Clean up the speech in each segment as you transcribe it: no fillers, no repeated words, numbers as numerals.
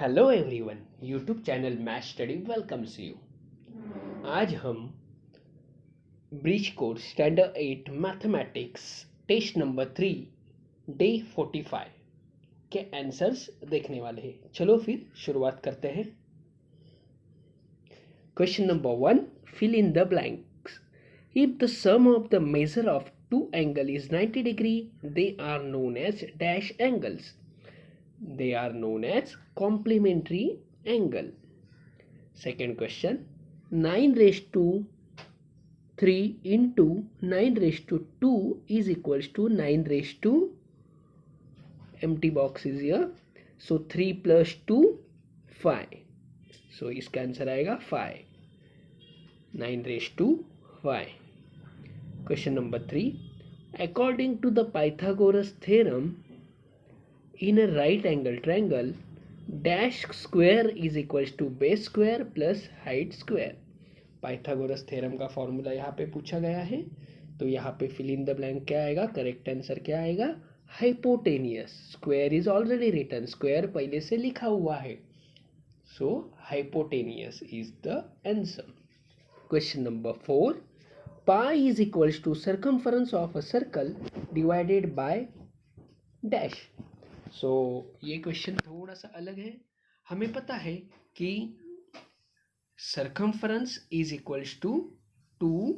Hello everyone, YouTube channel math study welcomes you. आज हम bridge course standard 8 mathematics test number 3 day 45 के answers देखने वाले हैं। चलो फिर शुरुआत करते हैं। Question number 1, fill in the blanks. If the sum of the measure of two angles is 90 degree, they are known as dash angles. They are known as complementary angle. Second question, 9 raised to 3 into 9 raised to 2 is equals to 9 raised to, empty box is here, so 3 plus 2 5, so इसका answer आएगा 5, 9 raised to 5. Question number 3, according to the Pythagoras theorem, in a right angle triangle, dash square is equals to base square plus height square. Pythagoras theorem का formula यहाँ पे पूछा गया है, तो यहाँ पे फिल इन द ब्लैंक क्या आएगा, करेक्ट आंसर क्या आएगा, hypotenuse. Square is already written, square पहले से लिखा हुआ है, so hypotenuse is the answer. Question number 4, pi is equals to circumference of a circle divided by dash. So ये क्वेश्चन थोड़ा सा अलग है. हमें पता है कि circumference is equals to 2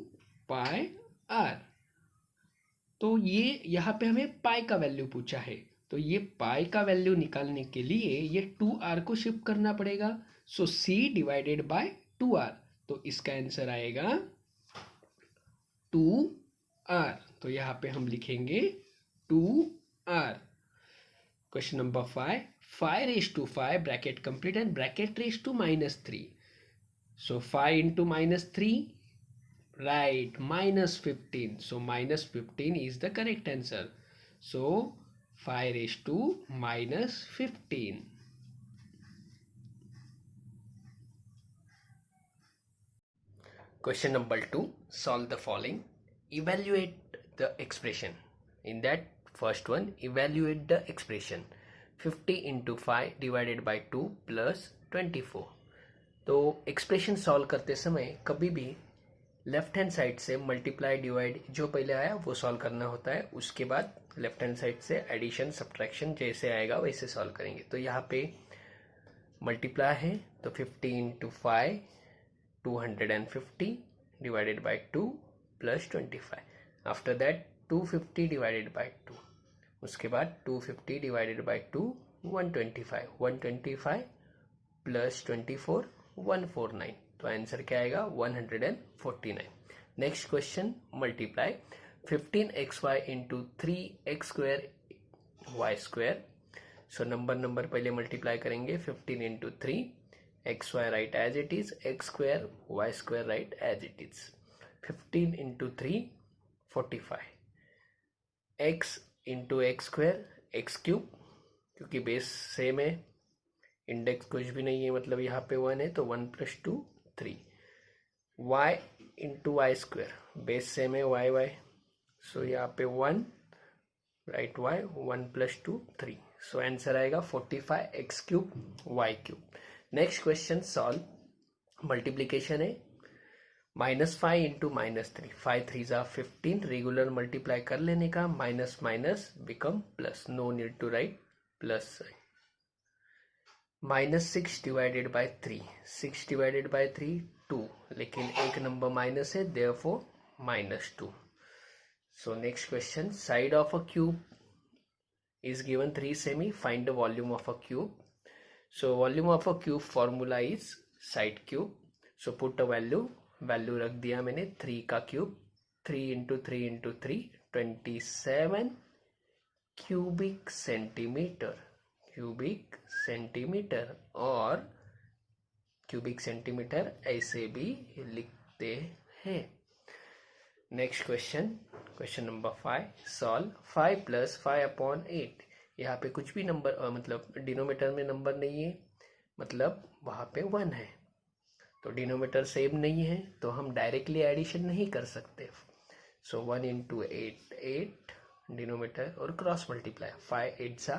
pi R, तो ये यहाँ पे हमें पाई का वैल्यू पूछा है, तो ये पाई का वैल्यू निकालने के लिए ये 2r को शिफ्ट करना पड़ेगा. सो c डिवाइडेड बाय 2r, तो इसका आंसर आएगा 2r, तो यहाँ पे हम लिखेंगे 2r. Question number 5, 5 raised to 5 bracket complete and bracket raised to minus 3. So 5 into minus 3, right, minus 15. So minus 15 is the correct answer. So 5 raised to minus 15. Question number 2, solve the following. Evaluate the expression. In that first one, evaluate the expression 50 into 5 divided by 2 plus 24. तो expression solve करते समय कभी भी left hand side से multiply divide जो पहले आया वो सॉल्व करना होता है, उसके बाद लेफ्ट हैंड साइड से एडिशन सब्ट्रैक्शन जैसे आएगा वैसे सॉल्व करेंगे. तो यहाँ पे मल्टीप्लाई है, तो 50 into 5 250 divided by 2 plus 25. After that 250 divided by 2, उसके बाद 250 डिवाइडेड बाई 2 125, 125 प्लस 24 149, तो आंसर क्या आएगा 149. Next question, multiply 15xy into 3x square y square. So number पहले मल्टीप्लाई करेंगे, 15 into 3 x y right as it is, x square y square right as it is. 15 into 3 45, x into x square x cube, क्योंकि base same है, index कुछ भी नहीं है, मतलब यहाँ पे 1 है, तो 1 plus 2 3. y into y square, base same है y y, सो यहाँ पे 1 right y, 1 plus 2 3, so answer आएगा 45 x cube y cube. Next question solve. Multiplication है, -5 इंटू -3, 5 3 जा 15, रेगुलर मल्टीप्लाई कर लेने का, minus minus become plus, no need to write plus. -6 divided by 3, 6 divided by 3 2, लेकिन एक नंबर माइनस है, therefore -2. So next question, side of a cube is given 3 semi, find the volume of a cube. So volume of a cube formula is side cube. So put a value रख दिया मैंने 3 का cube, 3 into 3 into 3 27 cubic centimetre, cubic centimetre, और cubic centimetre ऐसे भी लिखते हैं. Next question, question number 5, solve 5 plus 5 upon 8. यहाँ पे कुछ भी नंबर मतलब डिनोमीटर में नंबर नहीं है, मतलब वहाँ पे 1 है, तो डिनोमीटर सेम नहीं है, तो हम डायरेक्टली एडिशन नहीं कर सकते. सो 1 इंटू 8 8 डिनोमीटर और क्रॉस मल्टीप्लाई, 5 8 जा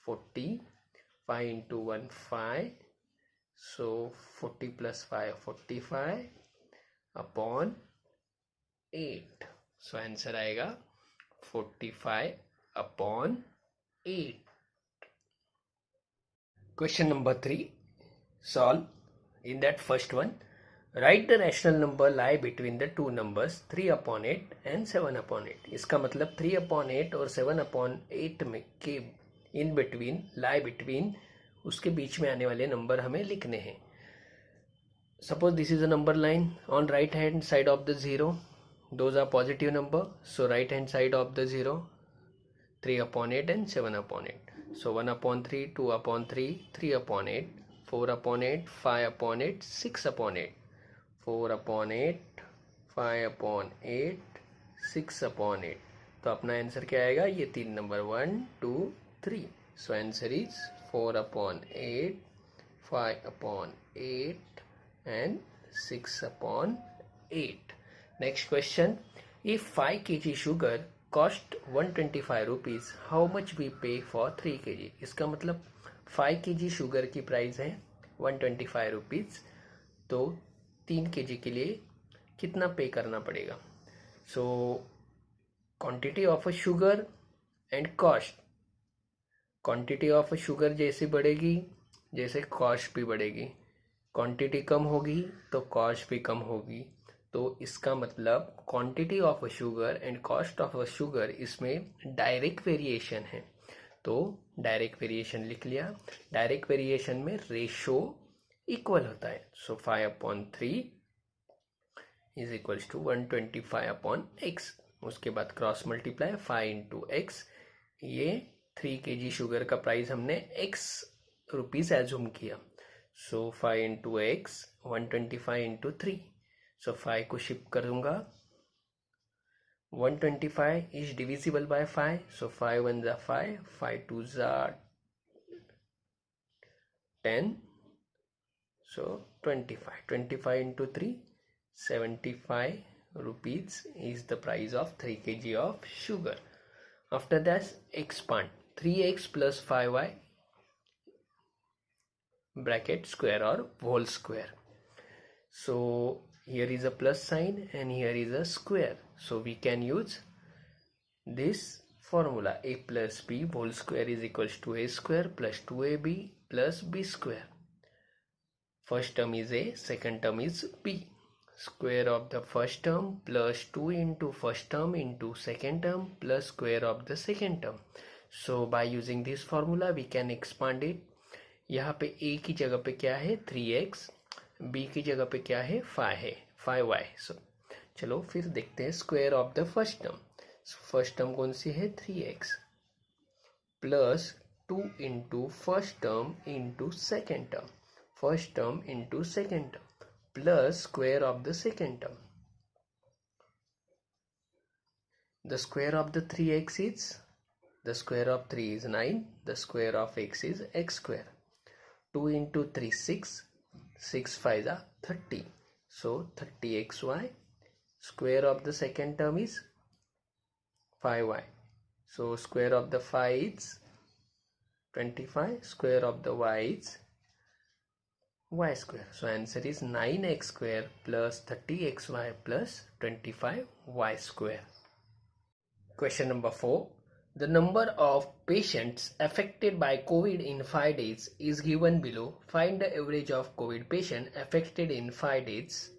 40, 5 into 1 5, so 40 plus 5 45 upon 8, so answer आएगा 45 upon 8. Question number 3, solve. In that first one, write the rational number lie between the two numbers 3 upon 8 and 7 upon 8. इसका मतलब 3 upon 8 और 7 upon 8 में के in between, lie between, उसके बीच में आने वाले नंबर हमें लिखने हैं. Suppose this is a number line. On right hand side of the 0, those are positive number, so right hand side of the 0, 3 upon 8 and 7 upon 8. So 1 upon 3, 2 upon 3, 3 upon 8, 4 upon 8, 5 upon 8, 6 upon 8, 4 upon 8, 5 upon 8, 6 upon 8. तो अपना answer क्या आएगा? ये तीन number 1 2 3. So answer is 4 upon 8, 5 upon 8 and 6 upon 8. Next question. If 5 kg sugar cost 125 rupees, how much we pay for 3 kg? इसका मतलब 5 kg sugar की price है 125 रुपीज़, तो 3 kg के लिए कितना पे करना पड़ेगा? So quantity of a sugar and cost. Quantity of sugar जैसे बढ़ेगी जैसे कॉस्ट भी बढ़ेगी. क्वांटिटी कम होगी तो कॉस्ट भी कम होगी. तो इसका मतलब quantity of sugar and cost of sugar, इसमें डायरेक्ट वेरिएशन है. तो डायरेक्ट वेरिएशन लिख लिया. डायरेक्ट वेरिएशन में रेशो इक्वल होता है. So 5 upon 3 is equals to 125 upon x. उसके बाद क्रॉस मल्टीप्लाई 5 into x. ये 3 kg शुगर का प्राइस हमने x रुपीज एज्यूम किया. सो 5 into x, 125 into 3. सो 5 को शिफ्ट करूंगा. 125 is divisible by 5, so 5 1s are 5, 5 2s are 10, so 25. 25 into 3, 75 rupees is the price of 3 kg of sugar. After that, expand 3x plus 5y bracket square or whole square. So here is a plus sign and here is a square, so we can use this formula. A plus b whole square is equals to a square plus 2ab plus b square. First term is a, second term is b. Square of the first term plus 2 into first term into second term plus square of the second term. So by using this formula we can expand it. यहाँ पे a की जगह पे क्या है 3x, b की जगह पे क्या है 5 है 5y. सो चलो फिर देखते हैं square of the first term. First term कौन सी है 3x plus 2 into first term into second term, first term into second term plus square of the second term. The square of the 3x is, the square of 3 is 9, the square of x is x square. 2 into 3 6, 6 5 are 30, so 30xy. Square of the second term is 5y, so square of the 5 is 25, square of the y is y square. So answer is 9x square plus 30xy plus 25y square. Question number 4. The number of patients affected by COVID in 5 days is given below. Find the average of COVID patient affected in 5 days.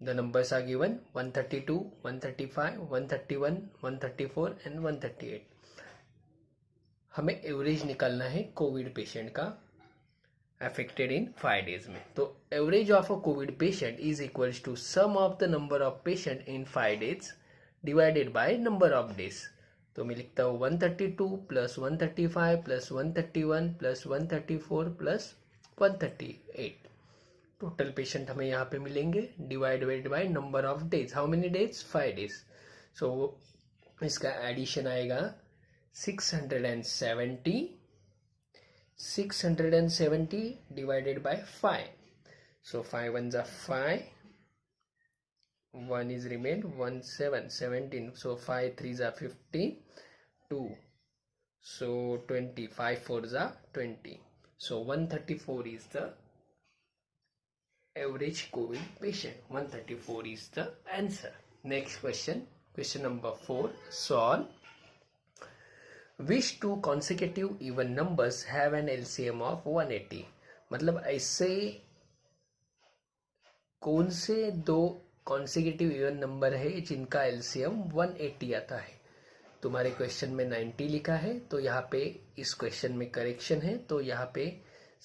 The numbers are given 132, 135, 131, 134 and 138. हमें average निकालना है Covid patient का affected in 5 days में. तो average of a Covid patient is equals to sum of the number of patient in 5 days divided by number of days. तो मैं लिखता हूँ 132 plus 135 plus 131 plus 134 plus 138. Total patient हमें यहाँ पे मिलेंगे divided by number of days. How many days 5 days. So इसका addition आएगा 670 divided by 5. So 5 1s are 5, 1 is remained 1 7 17, so 5 3s are 15, 2, So 25 fours are 20. So 134 is the average COVID patient. 134 is the answer. Next question. Question number 4. Solve. Which two consecutive even numbers have an LCM of 180? मतलब ऐसे कौन से दो consecutive even number है जिनका LCM 180 आता है? तुम्हारे क्वेश्चन में 90 लिखा है, तो यहाँ पे इस क्वेश्चन में करेक्शन है, तो यहाँ पे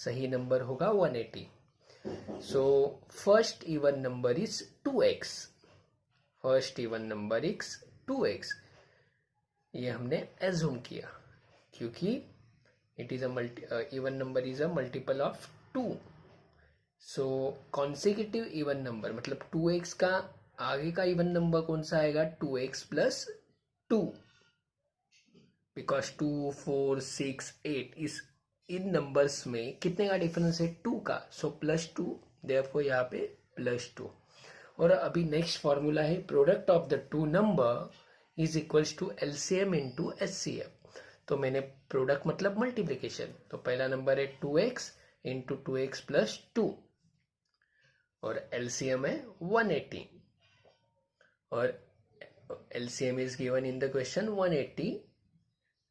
सही नंबर होगा 180. So first even number is 2x. First even number is 2x. ये हमने एज्यूम किया क्योंकि it is even number is a multiple of 2. So consecutive even number मतलब 2x का आगे का इवन नंबर कौन सा आएगा? 2x plus 2. बिकॉज 2, 4, 6, 8 इस इन नंबर्स में कितने का डिफरेंस है? 2 का. सो प्लस 2, देयरफॉर यहाँ पे प्लस 2. और अभी नेक्स्ट फॉर्मूला है product of the two number is equals to LCM into HCF. तो मैंने प्रोडक्ट मतलब मल्टीप्लीकेशन, तो पहला नंबर है 2x इंटू 2x प्लस 2 और एलसीएम है 180 और LCM is given in the question 180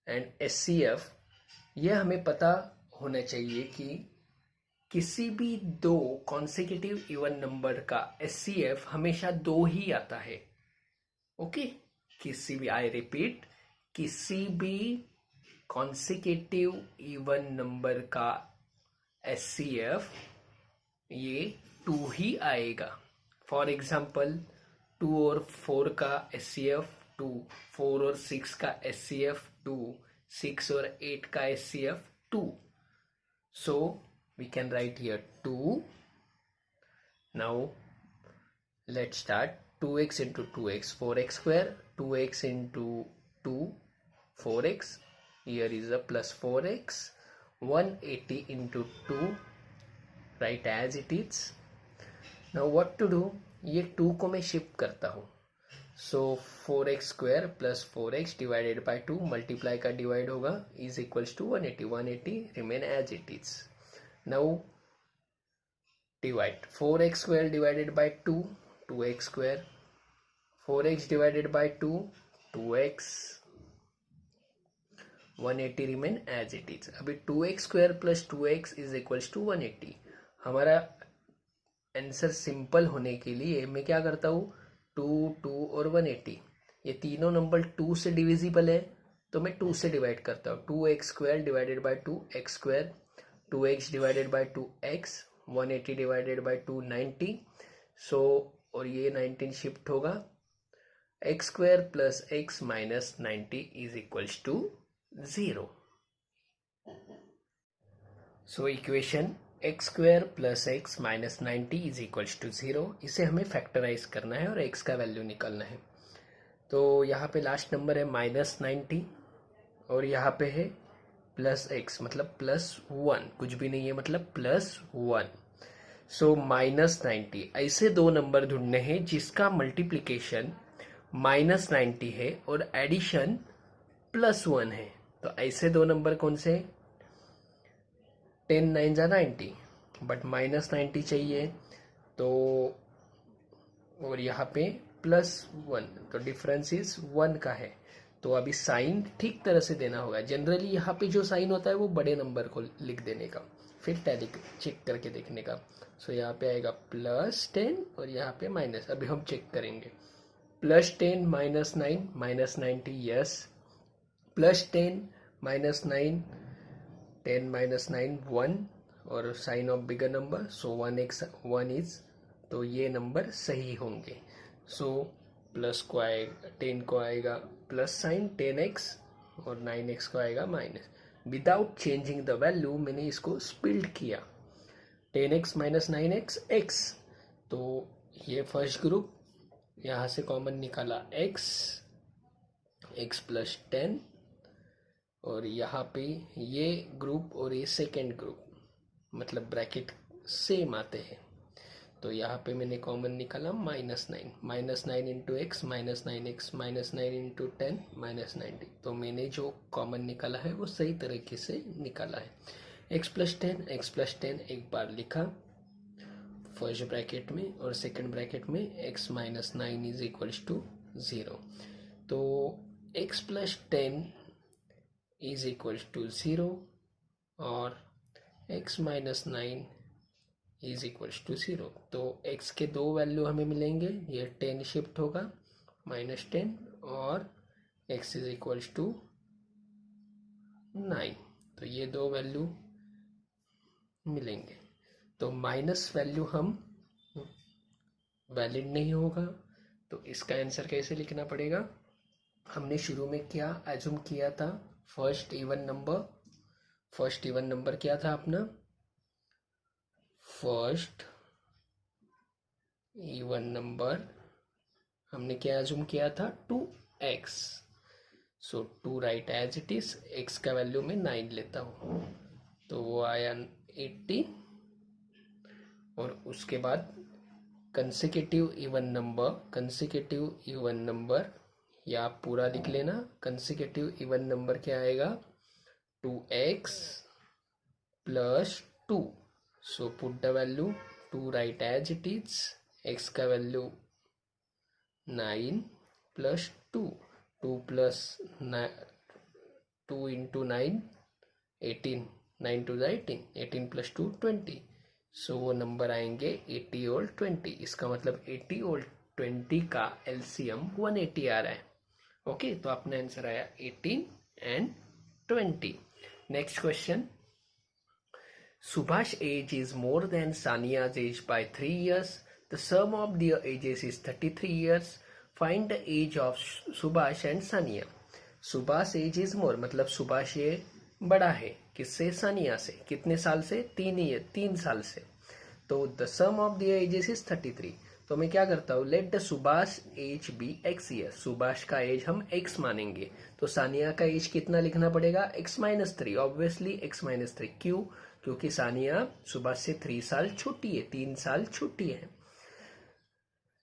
and HCF. ये हमें पता होना चाहिए कि किसी भी दो कॉन्सिक्यूटिव इवन नंबर का एचसीएफ हमेशा 2 ही आता है. ओके, किसी भी, आई रिपीट, किसी भी कॉन्सिक्यूटिव इवन नंबर का एचसीएफ ये 2 ही आएगा. फॉर एग्जाम्पल 2 और 4 का एचसीएफ 2, 4 और 6 का एचसीएफ 2, 6 और 8 का HCF 2. So we can write here 2. Now let's start. 2x into 2x 4x square, 2x into 2 4x, here is a plus 4x, 180 into 2, write as it is. Now what to do? ये 2 को मैं shift करता हूँ. सो 4x square plus 4x divided by 2 multiply का divide होगा is equals to 180. 180 remain as it is. Now divide 4x square divided by 2, 2x square, 4x divided by 2, 2x, 180 remain as it is. अभी 2x square plus 2x is equals to 180. हमारा answer simple होने के लिए मैं क्या करता हूँ? 2, 2 और 180 ये तीनों नंबर 2 से डिविजिबल है, तो मैं 2 से डिवाइड करता हूँ. 2x square divided by 2x square, 2x divided by 2x, 180 divided by 2 90. सो और ये 19 शिफ्ट होगा. x square plus x minus 90 is equals to 0. So equation x square plus x minus 90 is equals to 0. इसे हमें factorise करना है और x का value निकालना है. तो यहाँ पे लास्ट नंबर है माइनस 90 और यहाँ पे है प्लस x मतलब प्लस 1. कुछ भी नहीं है मतलब प्लस 1. So minus 90. ऐसे दो नंबर ढूंढने हैं जिसका मल्टीप्लीकेशन माइनस 90 है और एडिशन प्लस 1 है. तो ऐसे दो नंबर कौन से? 10 9 जा 90 बट माइनस 90 चाहिए, तो और यहाँ पे प्लस 1, तो डिफरेंस इज 1 का है. तो अभी साइन ठीक तरह से देना होगा. जनरली यहाँ पे जो साइन होता है वो बड़े नंबर को लिख देने का, फिर टैली चेक करके देखने का. सो यहाँ पे आएगा प्लस 10 और यहाँ पे माइनस. अभी हम चेक करेंगे. Plus 10 minus 9 minus 90, yes. Plus 10 minus 9, 10 minus 9 1 और sign of bigger number, so 1 is, तो ये नंबर सही होंगे. सो प्लस को आएगा 10 को आएगा प्लस साइन 10x और 9x को आएगा minus. Without changing the value मैंने इसको स्प्लिट किया. 10x माइनस 9x x, तो ये फर्स्ट ग्रुप यहाँ से कॉमन निकाला x प्लस 10 और यहाँ पे ये ग्रुप और ये सेकेंड ग्रुप मतलब ब्रैकेट सेम आते हैं. तो यहाँ पे मैंने कॉमन निकाला -9, -9 इंटू एक्स -9x -9 इंटू 10 -90। तो मैंने जो कॉमन निकाला है वो सही तरीके से निकाला है। x + 10 एक बार लिखा फर्स्ट ब्रैकेट में और सेकंड ब्रैकेट में x - 9 इज इक्वल्स टू 0। तो x + 10 इज इक्वल्स टू 0 और x - 9 इज इक्वल्स टू 0। तो x के दो वैल्यू हमें मिलेंगे, ये 10 शिफ्ट होगा -10 और x इज इक्वल्स टू 9। तो ये दो वैल्यू मिलेंगे। तो माइनस वैल्यू हम वैलिड नहीं होगा, तो इसका आंसर कैसे लिखना पड़ेगा? हमने शुरू में क्या एज्यूम किया था? फर्स्ट इवन नंबर क्या था अपना? फर्स्ट इवन नंबर हमने क्या एज्यूम किया था? 2x। So 2 right as it is, x का वैल्यू में 9 लेता हूँ तो वो आया 80। और उसके बाद कंसेक्यूटिव इवन नंबर या आप पूरा लिख लेना। कंसेक्यूटिव इवन नंबर क्या आएगा? 2x + 2। So put the value 2 right as it is, x का वैल्यू 9 + 2, 2 + 2 इंटू 9 18, 9 2 18, 18 + 2 20। सो वो नंबर आएंगे 80 और 20। इसका मतलब 80 और 20 का LCM 180 आ रहा है। ओके, तो अपना आंसर आया 18 and 20। Next question, Subhash age is more than Sania's age by 3 years. The sum of their ages is 33 years. Find the age of Subhash and Sania. Subhash age is more मतलब सुभाष ये बड़ा है किससे? सानिया से। कितने साल से? 3 साल से। तो the sum of the ages is 33। तो मैं क्या करता हूँ, let the Subhash age be x year. Subhash का एज हम x मानेंगे, तो सानिया का एज कितना लिखना पड़ेगा? x - 3। ऑब्वियसली x - 3, क्यों? क्योंकि सानिया सुभाष से 3 साल छोटी है, 3 साल छोटी है।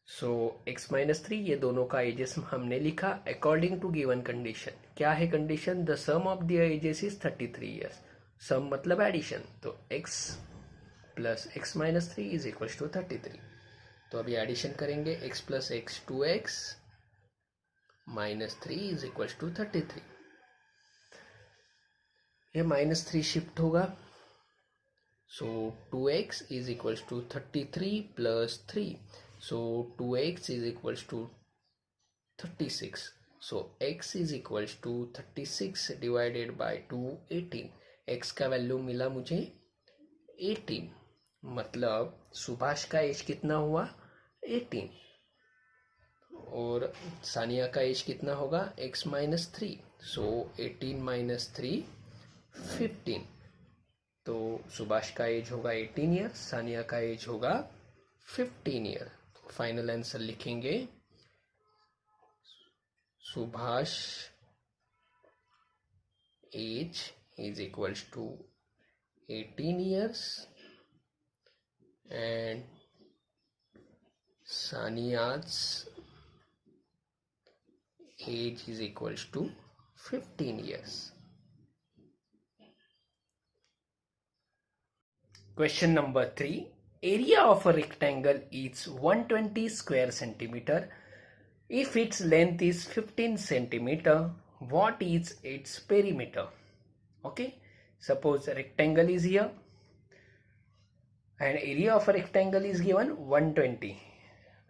सो x - 3 ये दोनों का एजेस हमने लिखा अकॉर्डिंग टू गिवन कंडीशन। क्या है condition? The sum of the ages is 33 years. Sum मतलब एडिशन, तो x + x - 3 is equal to 33। तो अभी एडिशन करेंगे, x + x 2x - 3 is equal to 33। ये -3 शिफ्ट होगा, so 2x is equal to 33 + 3। So 2x is equals to 36. So x is equals to 36 divided by 2 18। x का value मिला मुझे 18, मतलब सुभाष का एज कितना हुआ? 18 और सानिया का एज कितना होगा? x - 3। सो 18 - 3 15। तो सुभाष का एज होगा 18 ईयर, सानिया का एज होगा 15 ईयर। फाइनल आंसर लिखेंगे, Subhash age is equals to 18 years and Sania's age is equals to 15 years. Question number 3. Area of a rectangle is 120 square centimeter. If its length is 15 centimeter, what is its perimeter? Okay, suppose a rectangle is here and area of a rectangle is given 120.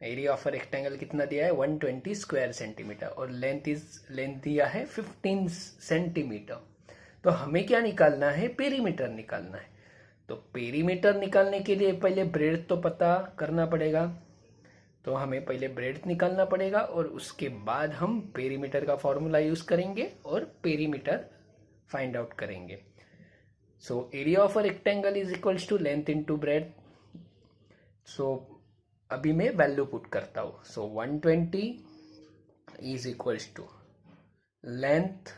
Area of rectangle कितना दिया है? 120 square centimetre और length दिया है 15 centimetre. तो हमें क्या निकालना है? पेरीमीटर निकालना है। तो पेरीमीटर निकालने के लिए पहले ब्रेड्थ तो पता करना पड़ेगा, तो हमें पहले ब्रेड्थ निकालना पड़ेगा और उसके बाद हम पेरीमीटर का फॉर्मूला यूज करेंगे और पेरीमीटर फाइंड आउट करेंगे। So area of a rectangle is equals to length into breadth. So अभी मैं वैल्यू पुट करता हूं। So 120 is equals to length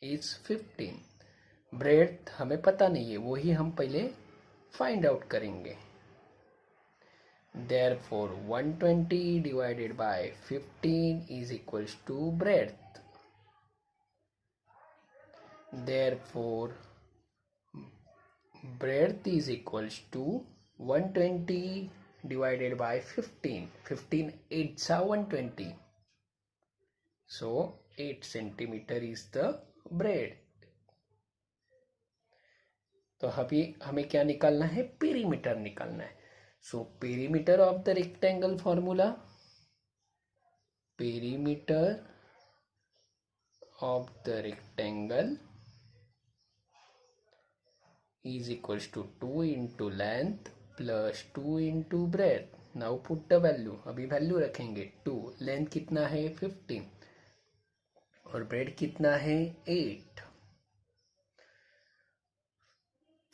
is 15, breadth हमें पता नहीं है, वही हम पहले फाइंड आउट करेंगे। Therefore 120 divided by 15 is equals to breadth. Therefore breadth is equals to 120 divided by 15. 15 8s are 120. So 8 centimeter is the breadth. तो अभी हमें क्या निकालना है? पेरीमीटर निकालना है. So perimeter of the rectangle formula, perimeter of the rectangle is equals to 2 into length plus 2 into breadth. Now put the value. अभी value रखेंगे 2. लेंथ कितना है? 15 और ब्रेड कितना है? 8.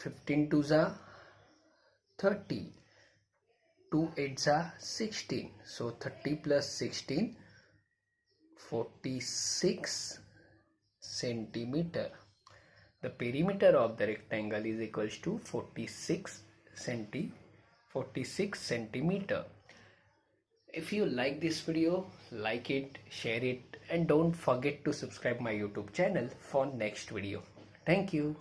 15 2 जा 30, 2 8 जा 16. So 30 plus 16, 46 centimeter. The perimeter of the rectangle is equals to 46 centimeter. If you like this video, like it, share it, and don't forget to subscribe my YouTube channel for next video. Thank you.